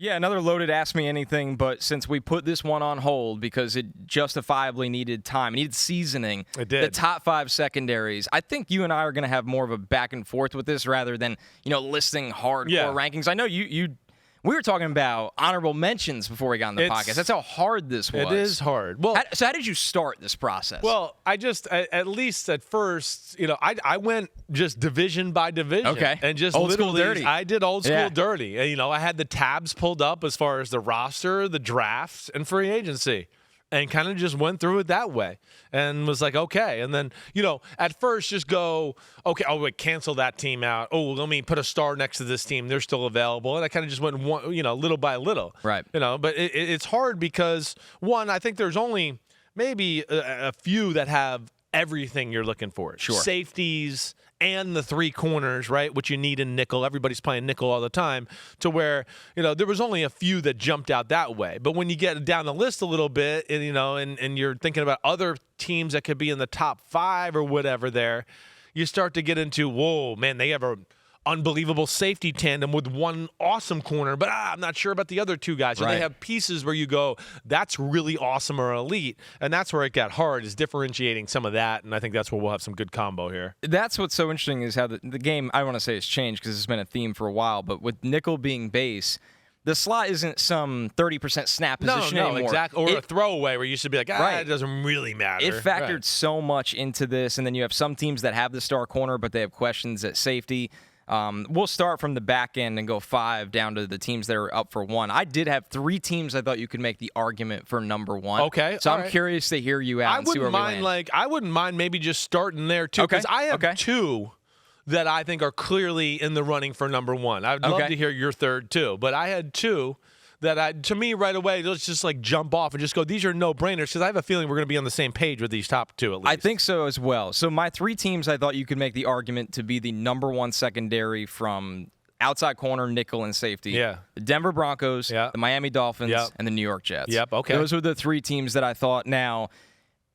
Yeah, another loaded Ask Me Anything, but since we put this one on hold because it justifiably needed time, it needed seasoning. It did. The top 5 secondaries. I think you and I are going to have more of a back and forth with this rather than, listing hardcore rankings. I know we were talking about honorable mentions before we got on the podcast. That's how hard this was. It is hard. Well, so how did you start this process? Well, I just, at least at first, I went just division by division. Okay. And just old school dirty. I did old school dirty. And, I had the tabs pulled up as far as the roster, the drafts, and free agency. And kind of just went through it that way and was like, okay. And then, at first just go, okay, cancel that team out. Oh, let me put a star next to this team. They're still available. And I kind of just went, little by little. Right. But it's hard because, one, I think there's only maybe a few that have everything you're looking for. Sure. Safeties and the 3 corners, right, which you need in nickel. Everybody's playing nickel all the time, to where, there was only a few that jumped out that way. But when you get down the list a little bit, and, and you're thinking about other teams that could be in the top 5 or whatever there, you start to get into, whoa, man, they have an unbelievable safety tandem with one awesome corner, but I'm not sure about the other 2 guys. So right. They have pieces where you go, that's really awesome or elite, and that's where it got hard, is differentiating some of that, and I think that's where we'll have some good combo here. That's what's so interesting is how the game, I want to say, has changed because it's been a theme for a while, but with nickel being base, the slot isn't some 30% snap position anymore. No, exactly. Or a throwaway where you should be like, it doesn't really matter. It factored so much into this, and then you have some teams that have the star corner, but they have questions at safety. We'll start from the back end and go 5 down to the teams that are up for 1. I did have 3 teams I thought you could make the argument for number 1. Okay. So I'm curious to hear you out and see where we land. I wouldn't mind maybe just starting there, too, because I have 2 that I think are clearly in the running for number 1. I'd love to hear your third, too. But I had 2 that to me right away, let's just jump off and just go, these are no-brainers, because I have a feeling we're going to be on the same page with these top 2 at least. I think so as well. So my 3 teams I thought you could make the argument to be the number 1 secondary from outside corner, nickel, and safety. Yeah. The Denver Broncos, the Miami Dolphins, and the New York Jets. Yep, okay. Those were the 3 teams that I thought. Now,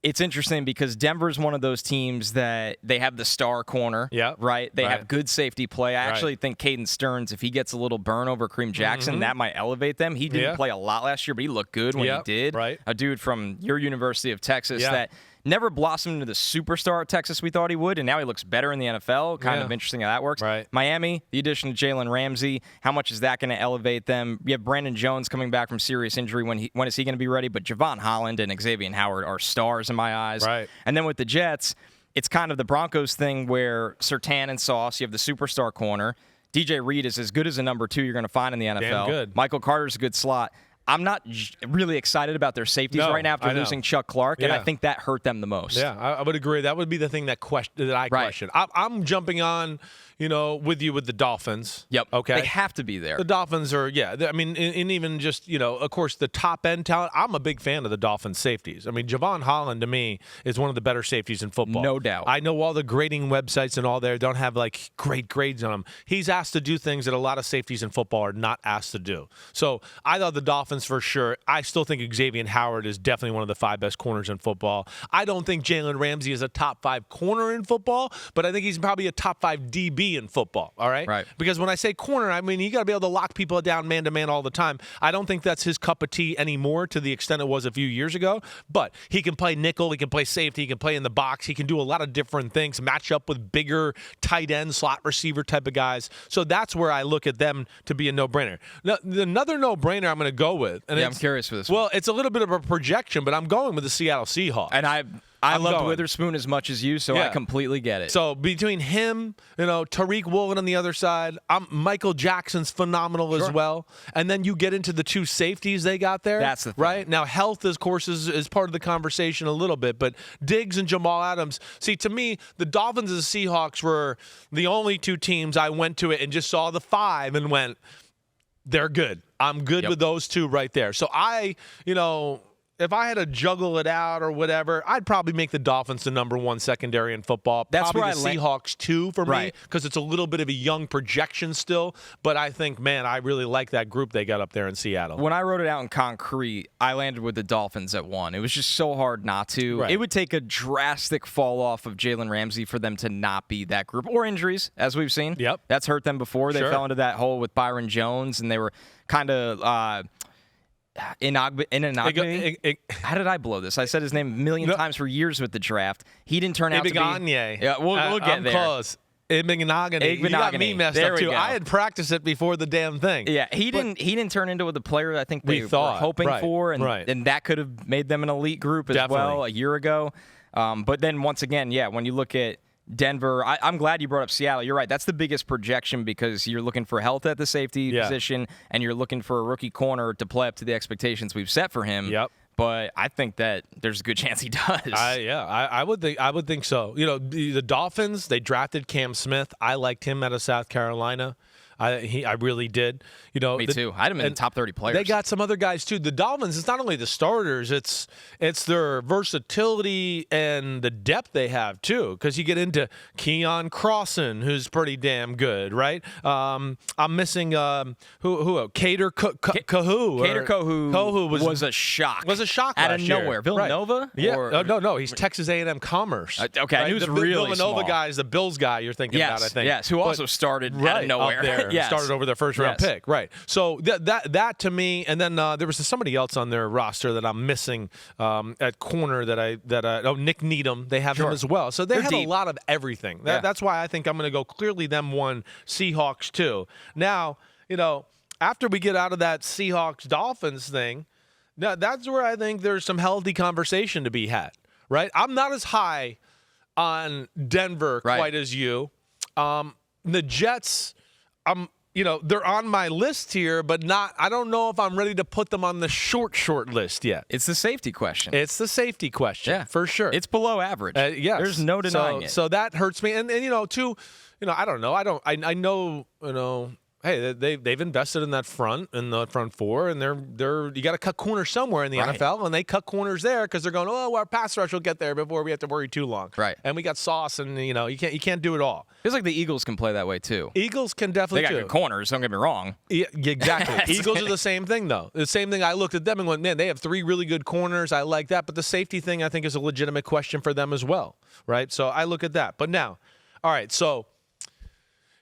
it's interesting because Denver's one of those teams that they have the star corner, right? They have good safety play. I actually think Caden Stearns, if he gets a little burn over Kareem Jackson, that might elevate them. He didn't play a lot last year, but he looked good when he did. Right. A dude from your University of Texas that never blossomed into the superstar at Texas we thought he would, and now he looks better in the NFL. Kind of interesting how that works. Right. Miami, the addition of Jalen Ramsey, how much is that going to elevate them? You have Brandon Jones coming back from serious injury. When is he going to be ready? But Javon Holland and Xavier Howard are stars in my eyes. Right. And then with the Jets, it's kind of the Broncos thing where Surtain and Sauce, you have the superstar corner. DJ Reed is as good as a number 2 you're going to find in the NFL. Damn good. Michael Carter's a good slot. I'm not really excited about their safeties right now after losing Chuck Clark, and I think that hurt them the most. Yeah, I would agree. That would be the thing that I question. I'm jumping on, with you with the Dolphins. Yep. Okay. They have to be there. The Dolphins are, I mean, and even just, of course, the top-end talent, I'm a big fan of the Dolphins safeties. I mean, Javon Holland, to me, is one of the better safeties in football. No doubt. I know all the grading websites and all there don't have, great grades on him. He's asked to do things that a lot of safeties in football are not asked to do. So I thought the Dolphins for sure. I still think Xavier Howard is definitely one of the 5 best corners in football. I don't think Jalen Ramsey is a top 5 corner in football, but I think he's probably a top 5 DB in football, all right? Right. Because when I say corner, I mean, you got to be able to lock people down man-to-man all the time. I don't think that's his cup of tea anymore to the extent it was a few years ago, but he can play nickel, he can play safety, he can play in the box, he can do a lot of different things, match up with bigger tight end, slot receiver type of guys. So that's where I look at them to be a no-brainer. Now, another no-brainer I'm going to go with, and I'm curious for this one. Well, it's a little bit of a projection, but I'm going with the Seattle Seahawks. And I loved Witherspoon as much as you, so I completely get it. So between him, Tariq Woolen on the other side, Michael Jackson's phenomenal as well. And then you get into the 2 safeties they got there. That's the thing. Right? Now, health, of course, is part of the conversation a little bit, but Diggs and Jamal Adams. See, to me, the Dolphins and the Seahawks were the only 2 teams I went to it and just saw the 5 and went, they're good. I'm good with those 2 right there. So if I had to juggle it out or whatever, I'd probably make the Dolphins the number 1 secondary in football. That's probably where the Seahawks 2 for me, because it's a little bit of a young projection still. But I think, man, I really like that group they got up there in Seattle. When I wrote it out in concrete, I landed with the Dolphins at 1. It was just so hard not to. It would take a drastic fall off of Jalen Ramsey for them to not be that group, or injuries, as we've seen. Yep, that's hurt them before. They fell into that hole with Byron Jones, and they were kind of. Inagbe. How did I blow this? I said his name a million times for years with the draft. He didn't turn out to be. Yeah, we'll get there. Close. Ibnagani. You got me messed up too. I had practiced it before the damn thing. Yeah, he didn't turn into the player I think they were hoping for, and that could have made them an elite group as well a year ago. But then once again, when you look at Denver, I'm glad you brought up Seattle. You're right. That's the biggest projection because you're looking for health at the safety position, and you're looking for a rookie corner to play up to the expectations we've set for him. Yep. But I think that there's a good chance he does. I would think so. The Dolphins, they drafted Cam Smith. I liked him out of South Carolina. I really did. Me too. I had him in the top 30 players. They got some other guys too. The Dolphins, it's not only the starters, it's their versatility and the depth they have too. Because you get into Keon Crossan, who's pretty damn good, right? I'm missing who? Cater Kahu. Cater Kahu was a shock. Was a shock out of nowhere. Villanova? Right. Yeah. No. He's Texas A&M Commerce. Okay, right? He was the really Villanova small. guy is the Bills guy you're thinking about. I think. Yes. Who also started out of nowhere. Up there. Started over their first round pick. Right. So that to me, and then there was somebody else on their roster that I'm missing at corner Nick Needham. They have him as well. So they have a lot of everything. That's why I think I'm going to go clearly them 1, Seahawks 2. Now, after we get out of that Seahawks-Dolphins thing, now that's where I think there's some healthy conversation to be had, right? I'm not as high on Denver quite as you. The Jets, they're on my list here, but I don't know if I'm ready to put them on the short list yet. It's the safety question. For sure. It's below average. Yes. There's no denying it. So that hurts me. And too, I don't know. I know, hey, they've invested in that front four, and you got to cut corners somewhere in the NFL, and they cut corners there because they're going, our pass rush will get there before we have to worry too long. Right. And we got Sauce, and you can't do it all. Feels like the Eagles can play that way too. Eagles can definitely. They got good corners. Don't get me wrong. Yeah, exactly. Eagles are the same thing though. The same thing. I looked at them and went, man, they have 3 really good corners. I like that, but the safety thing I think is a legitimate question for them as well, right? So I look at that. But now, all right. So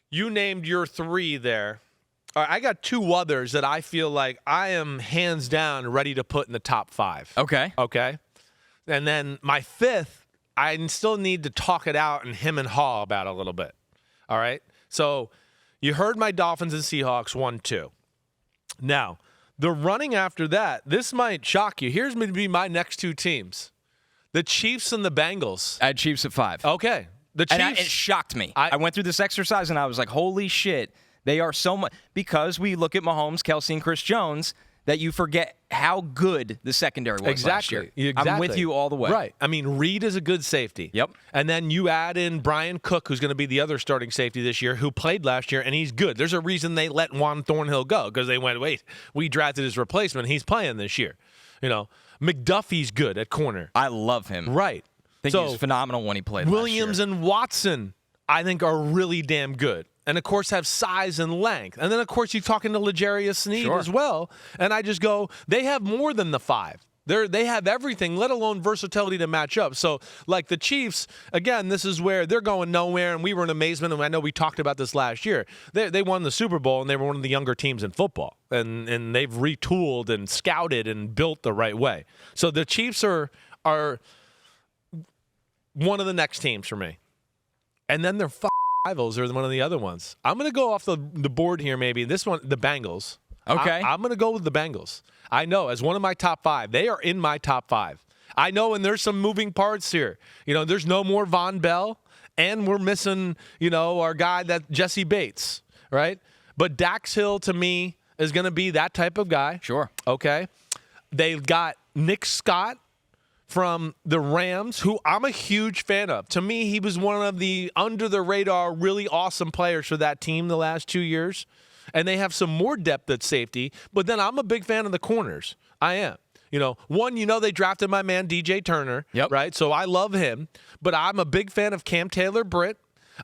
you named your 3 there. All right, I got 2 others that I feel like I am hands down ready to put in the top 5. Okay. And then my 5th, I still need to talk it out and him and haw about a little bit. All right? So you heard my Dolphins and Seahawks 1, 2. Now, the running after that, this might shock you. Here's going to be my next 2 teams. The Chiefs and the Bengals. I had Chiefs at 5. Okay. The Chiefs. And it shocked me. I went through this exercise and I was like, holy shit. They are so much – because we look at Mahomes, Kelsey, and Chris Jones that you forget how good the secondary was last year. Exactly. I'm with you all the way. Right. I mean, Reed is a good safety. Yep. And then you add in Brian Cook, who's going to be the other starting safety this year, who played last year, and he's good. There's a reason they let Juan Thornhill go because they went, wait, we drafted his replacement. He's playing this year. McDuffie's good at corner. I love him. Right. I think he was phenomenal when he played Williams last year. and Watson, I think, are really damn good. And, of course, have size and length. And then, of course, you're talking to L'Jarius Sneed as well. And I just go, they have more than the 5. They have everything, let alone versatility to match up. So, like the Chiefs, again, this is where they're going nowhere, and we were in amazement. And I know we talked about this last year. They won the Super Bowl, and they were one of the younger teams in football. And they've retooled and scouted and built the right way. So the Chiefs are one of the next teams for me. And then they're rivals are one of the other ones. I'm going to go off the board here maybe. This one, the Bengals. Okay. I'm going to go with the Bengals. I know, as one of my top 5. They are in my top 5. I know, and there's some moving parts here. There's no more Von Bell, and we're missing, our guy, that Jesse Bates, right? But Dax Hill, to me, is going to be that type of guy. Sure. Okay. They've got Nick Scott from the Rams, who I'm a huge fan of. To me, he was one of the under-the-radar, really awesome players for that team the last 2 years. And they have some more depth at safety. But then I'm a big fan of the corners. I am. One, they drafted my man DJ Turner, right? So I love him, but I'm a big fan of Cam Taylor-Britt.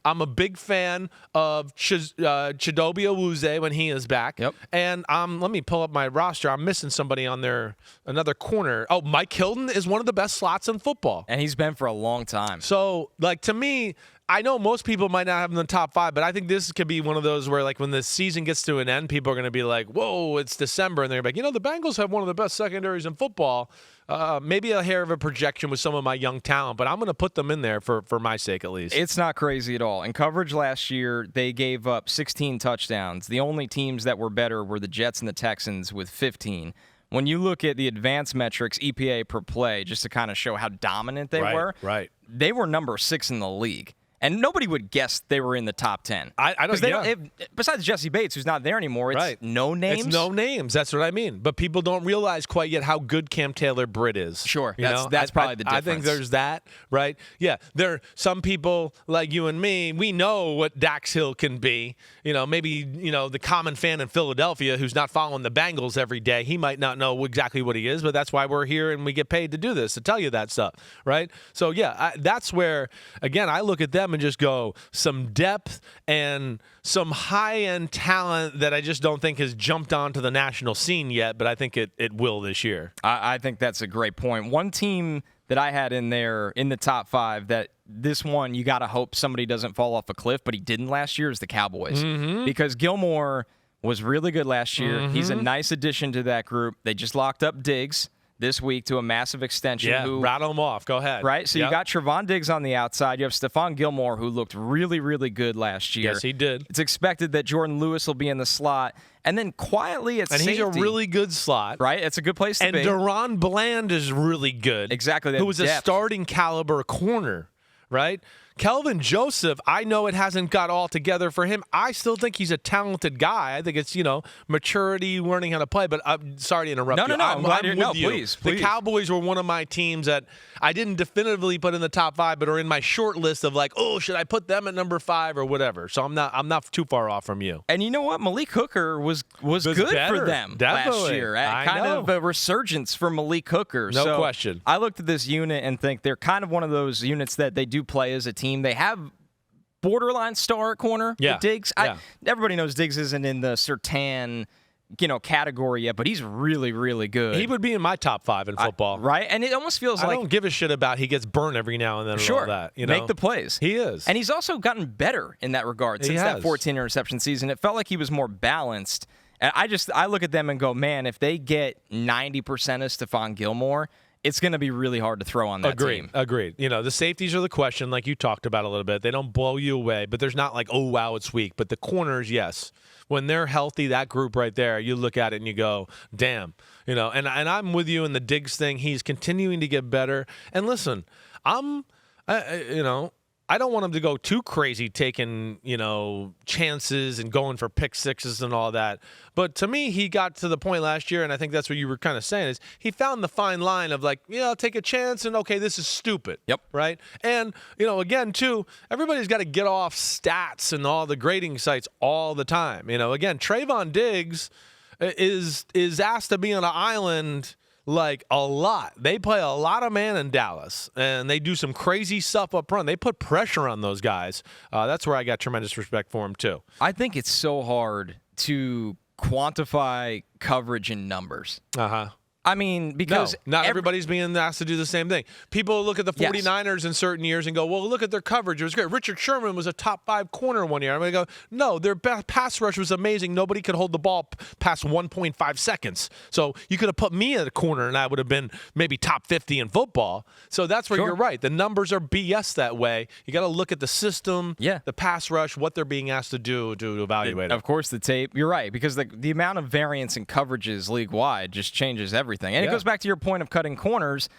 I'm a big fan of Chidobe Awuzie when he is back. And let me pull up my roster. I'm missing somebody on there, another corner. Oh, Mike Hilton is one of the best slots in football. And he's been for a long time. So, to me, I know most people might not have him in the top 5, but I think this could be one of those where, when the season gets to an end, people are going to be like, whoa, it's December. And they're like, the Bengals have one of the best secondaries in football. Maybe a hair of a projection with some of my young talent, but I'm going to put them in there for my sake at least. It's not crazy at all. In coverage last year, they gave up 16 touchdowns. The only teams that were better were the Jets and the Texans with 15. When you look at the advanced metrics, EPA per play, just to kind of show how dominant they were, they were number 6 in the league. And nobody would guess they were in the top 10. I don't. Besides Jesse Bates, who's not there anymore, it's no names. It's no names. That's what I mean. But people don't realize quite yet how good Cam Taylor-Britt is. Sure, that's probably the difference. I think there's that, right? Yeah, there are some people like you and me. We know what Dax Hill can be. Maybe the common fan in Philadelphia who's not following the Bengals every day. He might not know exactly what he is, but that's why we're here and we get paid to do this, to tell you that stuff, right? So yeah, that's where again I look at them and just go some depth and some high-end talent that I just don't think has jumped onto the national scene yet, but I think it will this year. I think that's a great point. One team that I had in there in the top 5 that this one you got to hope somebody doesn't fall off a cliff, but he didn't last year is the Cowboys. Because Gilmore was really good last year. He's a nice addition to that group. They just locked up Diggs this week to a massive extension. Yeah, rattle them off. Go ahead. Right? So you got Trevon Diggs on the outside. You have Stephon Gilmore, who looked really, really good last year. Yes, he did. It's expected that Jordan Lewis will be in the slot. And then quietly at safety. And he's a really good slot. Right? It's a good place to be. And Deron Bland is really good. Exactly. Who was a starting caliber corner, right? Kelvin Joseph, I know it hasn't got all together for him. I still think he's a talented guy. I think it's, maturity, learning how to play. But I'm sorry to interrupt you. No, I'm with you. Please. The Cowboys were one of my teams that I didn't definitively put in the top 5, but are in my short list of should I put them at number 5 or whatever. So I'm not too far off from you. And you know what? Malik Hooker was good for them last year. Kind of a resurgence for Malik Hooker. No question. I looked at this unit and think they're kind of one of those units that they do play as a team. They have borderline star at corner with Diggs. Everybody knows Diggs isn't in the Surtain, category yet, but he's really, really good. He would be in my top 5 in football. Right? And it almost feels like... I don't give a shit about he gets burned every now and then and all that. Make the plays. He is. And he's also gotten better in that regard since that 14 interception season. It felt like he was more balanced. And I look at them and go, man, if they get 90% of Stephon Gilmore, it's going to be really hard to throw on that team. Agreed. The safeties are the question, like you talked about a little bit. They don't blow you away, but there's not oh, wow, it's weak. But the corners, yes. When they're healthy, that group right there, you look at it and you go, damn. And I'm with you in the Diggs thing. He's continuing to get better. And listen, I don't want him to go too crazy taking, chances and going for pick sixes and all that. But to me, he got to the point last year, and I think that's what you were kind of saying, is he found the fine line of I'll take a chance and, okay, this is stupid. Yep. Right? And, again, too, everybody's got to get off stats and all the grading sites all the time. Again, Trevon Diggs is asked to be on an island a lot. They play a lot of man in Dallas, and they do some crazy stuff up front. They put pressure on those guys. That's where I got tremendous respect for him, too. I think it's so hard to quantify coverage in numbers. I mean, because not everybody's being asked to do the same thing. People look at the 49ers in certain years and go, well, look at their coverage. It was great. Richard Sherman was a top 5 corner one year. I'm going to go, no, their pass rush was amazing. Nobody could hold the ball past 1.5 seconds. So you could have put me at a corner and I would have been maybe top 50 in football. So that's where you're right. The numbers are BS that way. You got to look at the system, the pass rush, what they're being asked to do to evaluate it. Of course, the tape. You're right, because the amount of variance in coverages league-wide just changes everything. And it goes back to your point of cutting corners.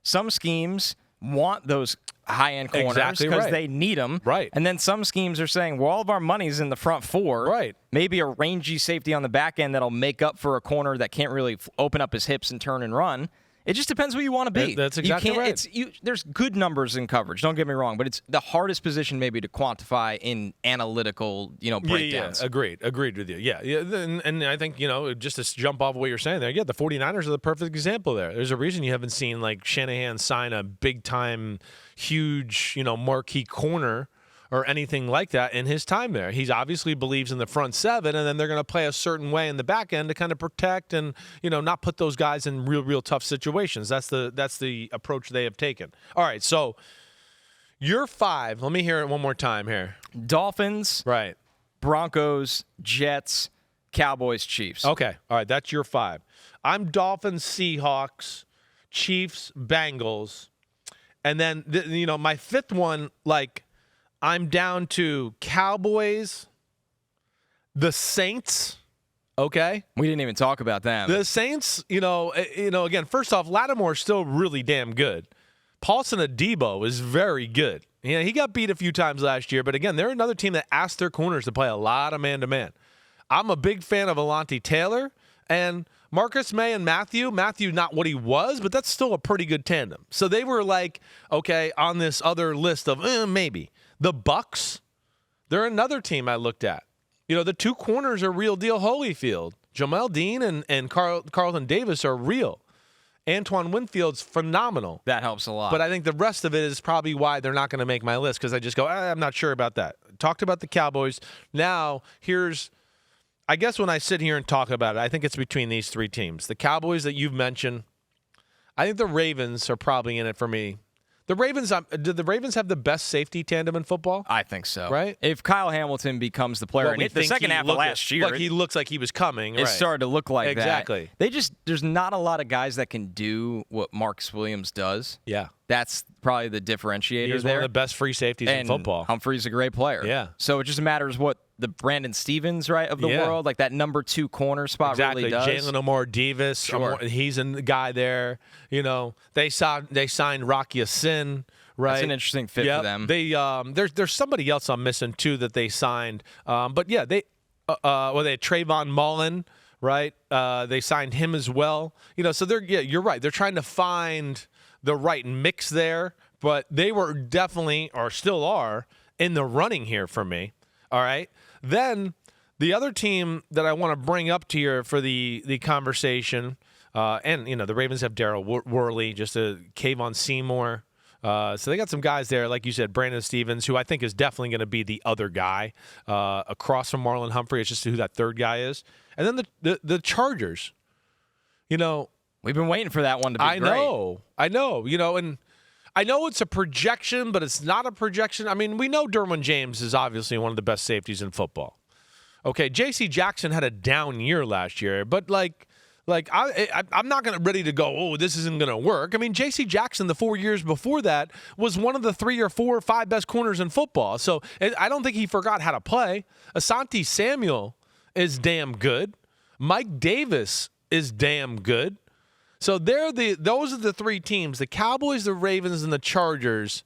Some schemes want those high-end corners because they need them. Right. And then some schemes are saying, well, all of our money's in the front 4. Right. Maybe a rangy safety on the back end that'll make up for a corner that can't really open up his hips and turn and run. It just depends who you want to be. That's exactly right. There's good numbers in coverage, don't get me wrong, but it's the hardest position maybe to quantify in analytical, breakdowns. Yeah. Agreed with you. Yeah. And I think, just to jump off what you're saying there, the 49ers are the perfect example there. There's a reason you haven't seen, like, Shanahan sign a big-time, huge, marquee corner or anything like that in his time there. He obviously believes in the front seven, and then they're going to play a certain way in the back end to kind of protect and, not put those guys in real tough situations. That's the approach they have taken. All right, so your 5. Let me hear it one more time here. Dolphins. Right. Broncos, Jets, Cowboys, Chiefs. Okay. All right, that's your 5. I'm Dolphins, Seahawks, Chiefs, Bengals. And then, my 5th one, like, I'm down to Cowboys, the Saints, okay? We didn't even talk about them. The Saints, again, first off, Lattimore's still really damn good. Paulson Adebo is very good. He got beat a few times last year, but again, they're another team that asked their corners to play a lot of man-to-man. I'm a big fan of Alontae Taylor, and Marcus May and Matthew, not what he was, but that's still a pretty good tandem. So they were like, okay, on this other list of maybe. The Bucks, they're another team I looked at. The 2 corners are real deal Holyfield. Jamel Dean and Carlton Davis are real. Antoine Winfield's phenomenal. That helps a lot. But I think the rest of it is probably why they're not going to make my list, because I just go, I'm not sure about that. Talked about the Cowboys. Now, I guess when I sit here and talk about it, I think it's between these 3 teams. The Cowboys that you've mentioned. I think the Ravens are probably in it for me. The Ravens, did the Ravens have the best safety tandem in football? I think so. Right? If Kyle Hamilton becomes the player, in the second half of last year, he looks like he was coming. It started to look like exactly. that. There's not a lot of guys that can do what Marcus Williams does. Yeah. That's probably the differentiator. He's one of the best free safeties in football. Humphrey's a great player. Yeah. So it just matters what the Brandon Stevens, of the world, like that number 2 corner spot really does. Jalen Omar-Davis, sure. He's a guy there. They signed Rocky Sin. Right. That's an interesting fit for them. They there's somebody else I'm missing too that they signed. But yeah, they had Trayvon Mullen, right? They signed him as well. So you're right. They're trying to find the right mix there, but they were definitely, or still are, in the running here for me. All right. Then the other team that I want to bring up to you for the conversation, and the Ravens have Darryl Worley, just a Kayvon Seymour. So they got some guys there, like you said, Brandon Stevens, who I think is definitely going to be the other guy across from Marlon Humphrey. It's just who that third guy is. And then the Chargers. We've been waiting for that one to be great. I know. And I know it's a projection, but it's not a projection. I mean, we know Derwin James is obviously one of the best safeties in football. Okay, J.C. Jackson had a down year last year, but I'm not ready to go, this isn't going to work. I mean, J.C. Jackson, the 4 years before that, was one of the 3 or 4 or 5 best corners in football. So I don't think he forgot how to play. Asante Samuel is damn good. Mike Davis is damn good. So those are the 3 teams. The Cowboys, the Ravens, and the Chargers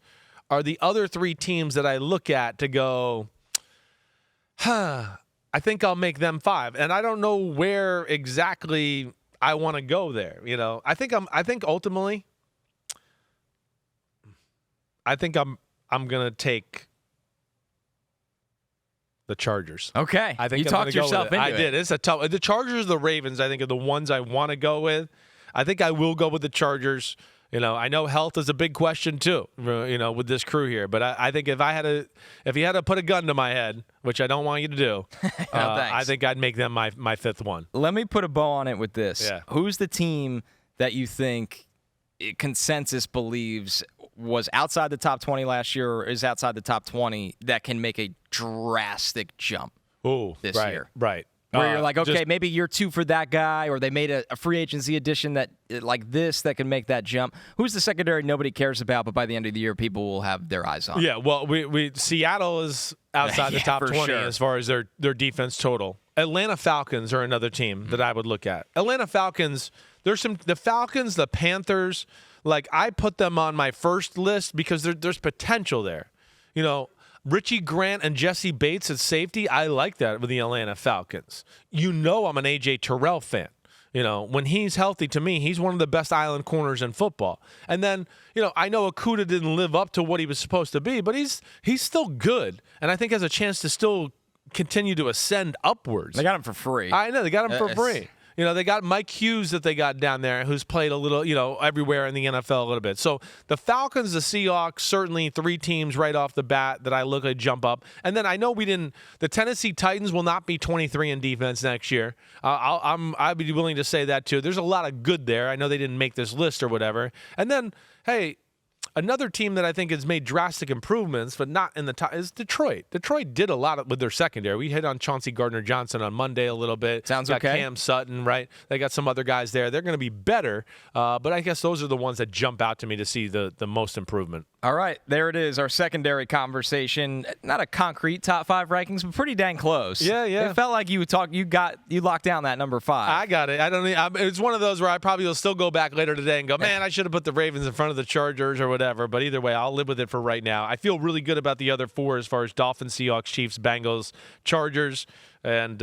are the other 3 teams that I look at to go, I think I'll make them 5. And I don't know where exactly I want to go there. I think ultimately I'm going to take the Chargers. Okay. I think you talked yourself into it. I did. It's a tough. The Chargers, the Ravens, I think are the ones I want to go with. I think I will go with the Chargers. I know health is a big question too, with this crew here. But I think if you had to put a gun to my head, which I don't want you to do, I think I'd make them my 5th one. Let me put a bow on it with this. Yeah. Who's the team that you think consensus believes was outside the top 20 last year or is outside the top 20 that can make a drastic jump this year? Right. Where you're like, okay, maybe year 2 for that guy, or they made a free agency addition that can make that jump. Who's the secondary nobody cares about, but by the end of the year, people will have their eyes on? Yeah, well, Seattle is outside the top 20 as far as their defense total. Atlanta Falcons are another team that I would look at. Atlanta Falcons, the Falcons, the Panthers, I put them on my first list because there's potential there. Richie Grant and Jesse Bates at safety, I like that with the Atlanta Falcons. I'm an A.J. Terrell fan. When he's healthy, to me, he's one of the best island corners in football. And then, I know Okudah didn't live up to what he was supposed to be, but he's still good, and I think has a chance to still continue to ascend upwards. They got him for free. I know, they got him for free. They got Mike Hughes that they got down there, who's played a little, everywhere in the NFL a little bit. So the Falcons, the Seahawks, certainly 3 teams right off the bat that I look at jump up. And then I know the Tennessee Titans will not be 23 in defense next year. I'd be willing to say that too. There's a lot of good there. I know they didn't make this list or whatever. And then, hey, another team that I think has made drastic improvements, but not in the top, is Detroit. Detroit did a lot with their secondary. We hit on Chauncey Gardner-Johnson on Monday a little bit. Sounds got okay. Cam Sutton, right? They got some other guys there. They're going to be better, but I guess those are the ones that jump out to me to see the most improvement. All right, there it is, our secondary conversation. Not a concrete top 5 rankings, but pretty dang close. Yeah. It felt like you locked down that number 5. I got it. It's one of those where I probably will still go back later today and go, man, I should have put the Ravens in front of the Chargers or whatever. But either way, I'll live with it for right now. I feel really good about the other 4 as far as Dolphins, Seahawks, Chiefs, Bengals, Chargers, and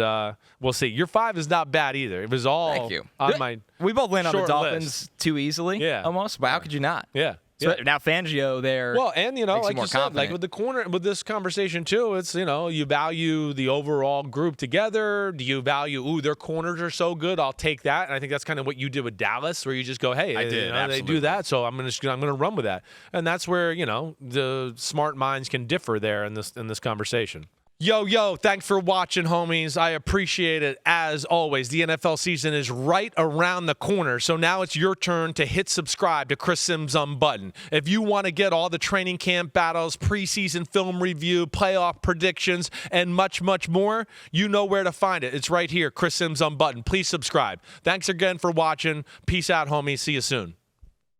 we'll see. Your 5 is not bad either. It was all Thank you. On my We both went on the short Dolphins list. Too easily, almost. But how could you not? Yeah. So now Fangio there. Well, and like you said, confident. like with the corner, with this conversation too, it's you value the overall group together. Do you value their corners are so good? I'll take that, and I think that's kind of what you did with Dallas, where you just go, hey, I did. they do that, so I'm gonna run with that, and that's where the smart minds can differ there in this conversation. Yo, thanks for watching, homies. I appreciate it as always. The NFL season is right around the corner, so now it's your turn to hit subscribe to Chris Simms Unbuttoned. If you want to get all the training camp battles, preseason film review, playoff predictions, and much, much more, you know where to find it. It's right here, Chris Simms Unbuttoned. Please subscribe. Thanks again for watching. Peace out, homies. See you soon.